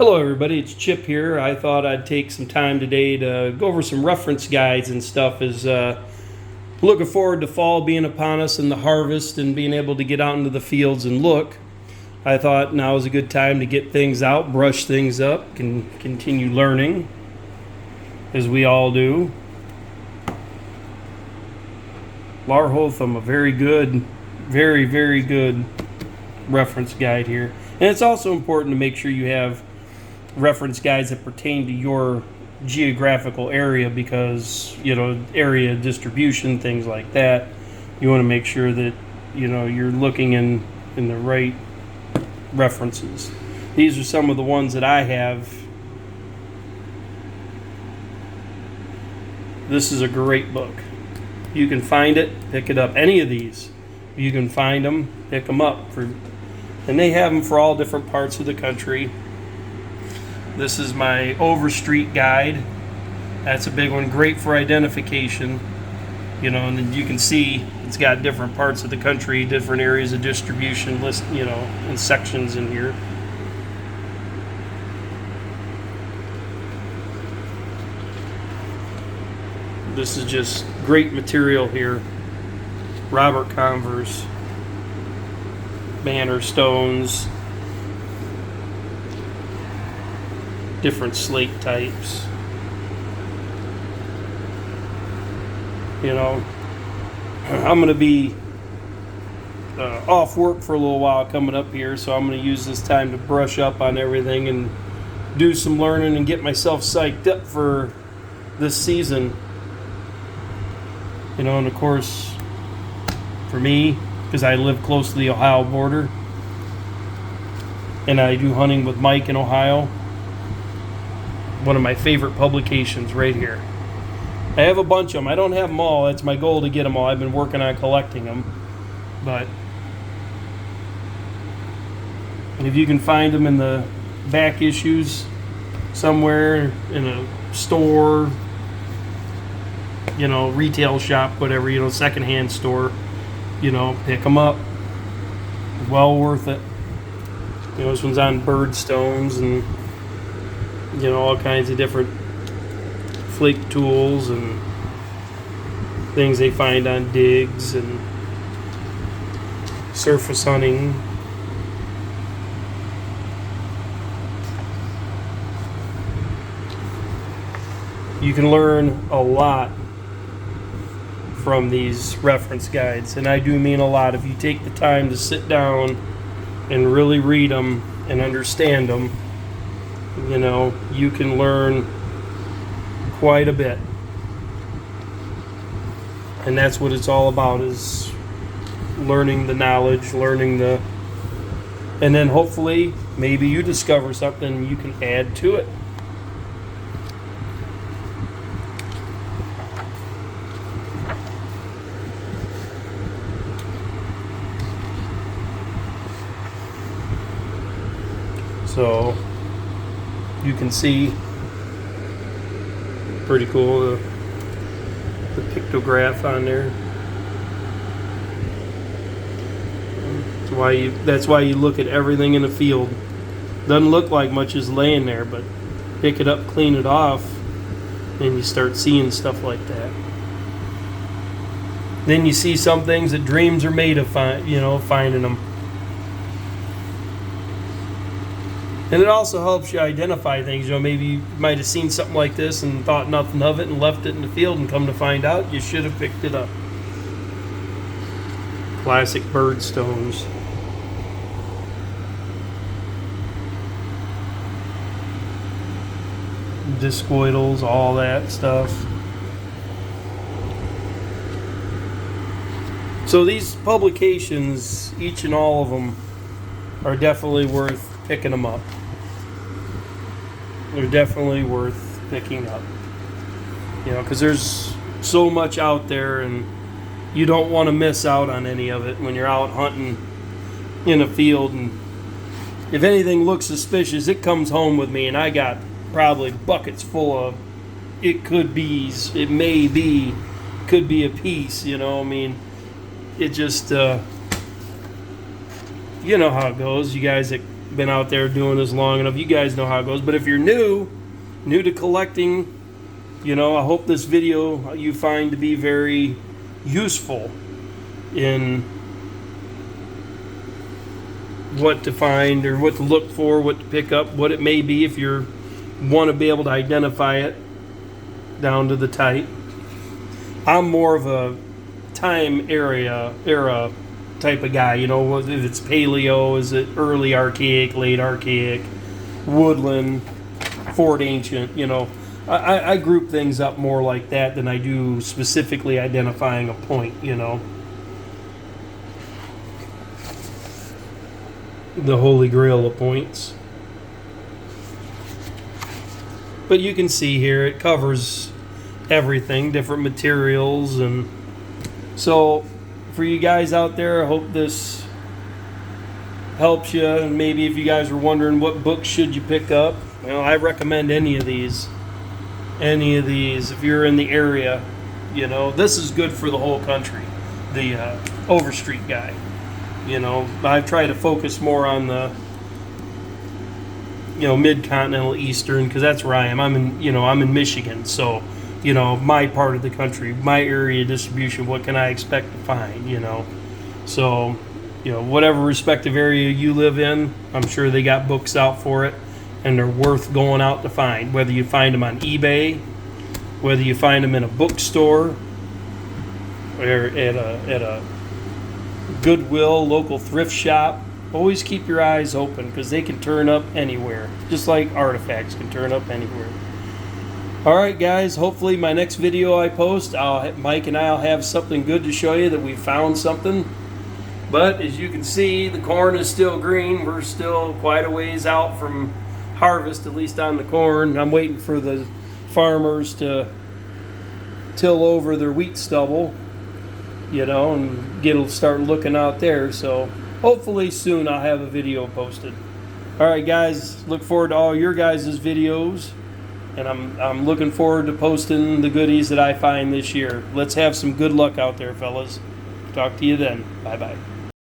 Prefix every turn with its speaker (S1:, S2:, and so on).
S1: Hello everybody, it's Chip here. I thought I'd take some time today to go over some reference guides and stuff as looking forward to fall being upon us and the harvest and being able to get out into the fields and look. I thought now is a good time to get things out, brush things up, and continue learning as we all do. Larhotham, a very good, very good reference guide here. And it's also important to make sure you have reference guides that pertain to your geographical area because, area distribution, things like that. You want to make sure that, you're looking in the right references. These are some of the ones that I have. This is a great book. You can find it, pick it up. Any of these, you can find them, pick them up. And they have them for all different parts of the country. This is my Overstreet guide. That's a big one, great for identification. And then you can see it's got different parts of the country, different areas of distribution list, and sections in here. This is just great material here. Robert Converse, Banner Stones, different slate types. I'm going to be off work for a little while coming up here, so I'm going to use this time to brush up on everything and do some learning and get myself psyched up for this season. And of course, for me, because I live close to the Ohio border, and I do hunting with Mike in Ohio, one of my favorite publications right here. I have a bunch of them. I don't have them all. It's my goal to get them all. I've been working on collecting them. But if you can find them in the back issues somewhere in a store, retail shop, whatever, secondhand store, pick them up. Well worth it. This one's on bird stones and all kinds of different flake tools and things they find on digs and surface hunting. You can learn a lot from these reference guides, and I do mean a lot. If you take the time to sit down and really read them and understand them, you can learn quite a bit. And that's what it's all about, is learning the knowledge, and then hopefully maybe you discover something you can add to it. So you can see, pretty cool, the pictograph on there. That's why you look at everything in the field. Doesn't look like much is laying there, but pick it up, clean it off, and you start seeing stuff like that. Then you see some things that dreams are made of, finding them. And it also helps you identify things. Maybe you might have seen something like this and thought nothing of it and left it in the field, and come to find out you should have picked it up. Classic bird stones. Discoidals, all that stuff. So these publications, each and all of them, are definitely worth picking them up. They're definitely worth picking up. Because there's so much out there, and you don't want to miss out on any of it when you're out hunting in a field. And if anything looks suspicious, it comes home with me, and I got probably buckets full of it could be's, it may be, could be a piece, it just, you know how it goes. You guys that been out there doing this long enough. You guys know how it goes. But if you're new to collecting, you know, I hope this video you find to be very useful in what to find or what to look for, what to pick up, what it may be if you want to be able to identify it down to the type. I'm more of a time era type of guy, you know, if it's paleo, is it early archaic, late archaic, woodland, Fort ancient, you know. I group things up more like that than I do specifically identifying a point, you know. The holy grail of points. But you can see here it covers everything, different materials, and so for you guys out there, I hope this helps you. And maybe if you guys are wondering what books should you pick up, well, I recommend any of these if you're in the area. You know, this is good for the whole country. The Overstreet guy, you know, I try to focus more on the, you know, mid-continental eastern, because that's where I am. I'm in Michigan, so, you know, my part of the country, my area distribution, what can I expect to find, you know. So, you know, whatever respective area you live in, I'm sure they got books out for it, and they're worth going out to find. Whether you find them on eBay, whether you find them in a bookstore, or at a Goodwill, local thrift shop, always keep your eyes open, because they can turn up anywhere, just like artifacts can turn up anywhere. Alright guys, hopefully my next video I post, Mike and I will have something good to show you, that we found something. But as you can see, the corn is still green. We're still quite a ways out from harvest, at least on the corn. I'm waiting for the farmers to till over their wheat stubble, you know, and start looking out there. So hopefully soon I'll have a video posted. Alright guys, look forward to all your guys' videos. And I'm looking forward to posting the goodies that I find this year. Let's have some good luck out there, fellas. Talk to you then. Bye-bye.